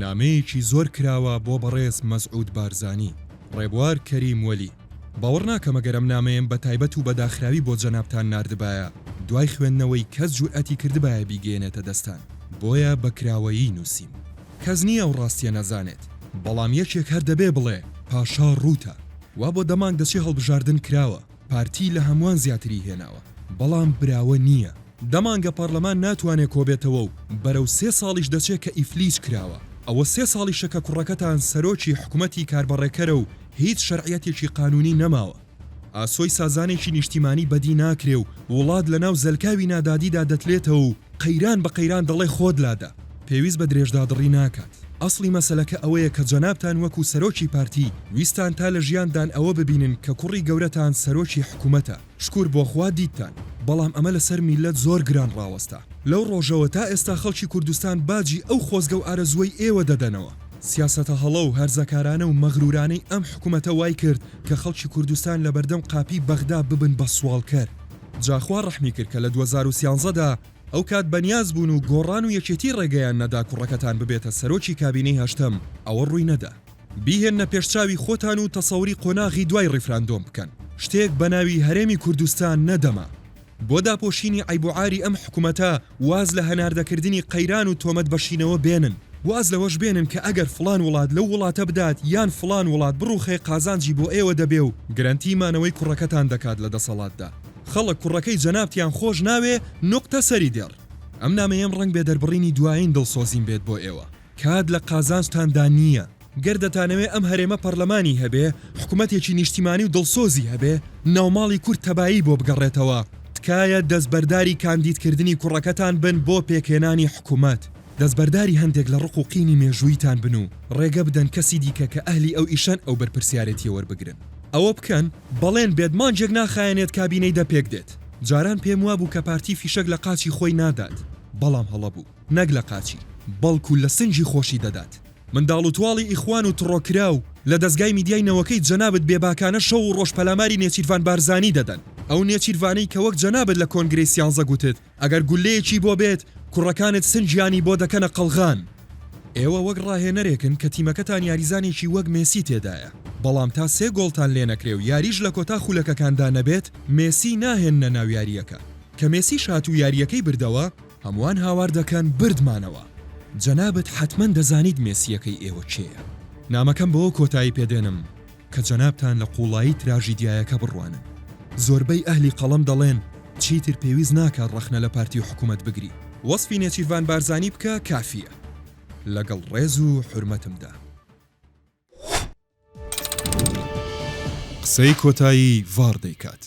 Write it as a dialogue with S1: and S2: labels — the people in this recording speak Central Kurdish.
S1: نامەیەکی زۆر کراوە بۆ بەڕێز مەسعود بارزانی. ڕێبوار کەریم وەلی. باوەڕ ناکەم ئەگەر ئەم نامەیەم بە تایبەت و بەداخراوی بۆ جەنابتان ناردبایە، دوای خوێندنەوەی کەس جورئەتی کردبایە بیگەێنێتە دەستان. بۆیە بە کراوەیی نووسیم. کەس نییە ئەو ڕاستیە نەزانێت، بەڵام یەکێک هەر دەبێ بڵێ پاشا ڕووتە. وا بۆ دەمانگ دەچی هەڵبژاردن کراوە، پارتی لە هەمووان زیاتری هێناوە، بەڵام براوە نییە. دەمانگە پەرلەمان ناتوانێت کۆبێتەوە و بەرەو 3 ساڵیش دەچێت کە ئیفلیس کراوە. ئەوە 3 ساڵیشە کە کوڕەکەتان سەرۆکی حکومەتی کاربەڕێکەرە و هیچ شەرعیەتێکی قانونی نەماوە. ئاسۆی سازانێکی نیشتیمانی بەدی ناکرێ و وڵات لەناو زەلکاوی نادادیدا دەتلێتەوە و قەیران بە قەیران دەڵێ خۆت لادا. پێویست بە درێژدادڕی ناکات. ئەسڵی مەسەلەکە ئەوەیە کە جەنابتان وەکو سەرۆکی پارتی ویستان تا لە ژیاندان ئەوە ببینن کە کوڕی گەورەتان سەرۆکی حکومەتە. شکور بۆ خوا دیتان، بەڵام ئەمە لەسەر میلەت زۆر گران ڕاوەستا. لەو ڕۆژەوە تا ئێستا خەڵکی کوردستان باجی ئەو خۆزگە و ئارەزوەی ئێوە دەدەنەوە. سیاسەتە هەڵە و هەرزەکارانە و مەغرورانەی ئەم حکومەتە وای کرد کە خەڵکی کوردستان لە بەردەم قاپی بەغدا ببن بە سوالکەر. جاخوا ڕەحمی کرد کە لە 2013دا ئەو کات بەنیاز بوون و گۆڕان و یەکێتی ڕێگەیان نەدا کوڕەکەتان ببێتە سەرۆکی کابینەی هەشتەم، ئەوە ڕووی نەدا. بیهێنە پێشچاوی خۆتان و تەسەوری قۆناغی دوای ڕیفراندۆم بکەن. شتێک بە ناوی هەرێمی کوردستان نەدەما. بۆ داپۆشینی عیب و عاری ئەم حکومەتە واز لە هەناردەکردنی قەیران و تۆمەت بەشینەوە بێنن. واز لەوەش بێنن کە ئەگەر فلان وڵات لەو وڵاتە بدات یان فلان وڵات بڕوخێ قازانجی بۆ ئێوە دەبێ و گرنتیمانەوەی کوڕەکەتان دەکات لە دەسەڵاتدا. خەڵک کوڕەکەی جەنابتیان خۆش ناوێ نوقتە سەری دێڕ. ئەم نامەیەم ڕەنگ بێ دەربڕینی دوایین دڵسۆزیم بێت بۆ ئێوە. کات لە قازانجتاندا نییە. گەردەتانەوێ ئەم هەرێمە پەرلەمانی هەبێ، حکومەتێکی نیشتیمانی و دڵسۆزی هەبێ، ناوماڵی کورد تەبایی بۆ بگەڕێتەوە. تکایە دەستبەرداری کاندیدکردنی کوڕەکەتان بن بۆ پێکێنانی حکومەت. دەستبەرداری هەندێک لە ڕق و قینی مێژوویتان بن و ڕێگە بدەن کەسی دیکە کە ئەهلی ئەو ئیشەن ئەو بەرپرسیارەتی وەربگرن. ئەوە بکەن بەڵێن بێدمانجێک ناخایەنێت کابینەی دەپێک دێت. جاران پێم وابوو کە پارتی فیشەک لە قاچی خۆی نادات، بەڵام هەڵە بوو نەک لە قاچی، بەڵکو لە سنجی خۆشی دەدات. منداڵ و تواڵی ئیخوان و تڕۆکراو لە دەستگای میدیای نەوەکەی جەنابەت بێباکانە شەو و ڕۆژ پەلاماری نێچیروان بارزانی دەدەن. ئەو نێچیروانەی کە وەک جەنابەت لە کۆنگرەی سیانزە گوتت ئەگەر گولەیەکی بۆ بێت کوڕەکانت سنجیانی بۆ دەکەنە قەڵغان. ئێوە وەک ڕاهێنەرێکن کە تیمەکەتان یاریزانێکی وەک مێسی تێدایە، بەڵام تا 3 گۆڵتان لێ نەکرێ و یاریش لە کۆتا خولەکەکاندا نەبێت مێسی ناهێننە ناو یاریەکە. کە مێسی شات و یاریەکەی بردەوە هەمووان هاوار دەکەن بردمانەوە. جەنابەت حتمەن دەزانیت مێسیەکەی ئێوە چێیە. نامەکەم بەوە کۆتایی پێدێنم کە جەنابتان لە قوڵایی تراژیدیایەکە بڕوانن. زۆربەی ئەهلی قەڵەم دەڵێن چیتر پێویست ناکات ڕەخنە لە پارتی و حکومەت بگری. وەسفی نێچیروان بارزانی بکە کافیە. لەگەڵ ڕێز و حورمەتمدا. قسەی کۆتایی ڤار دەیکات.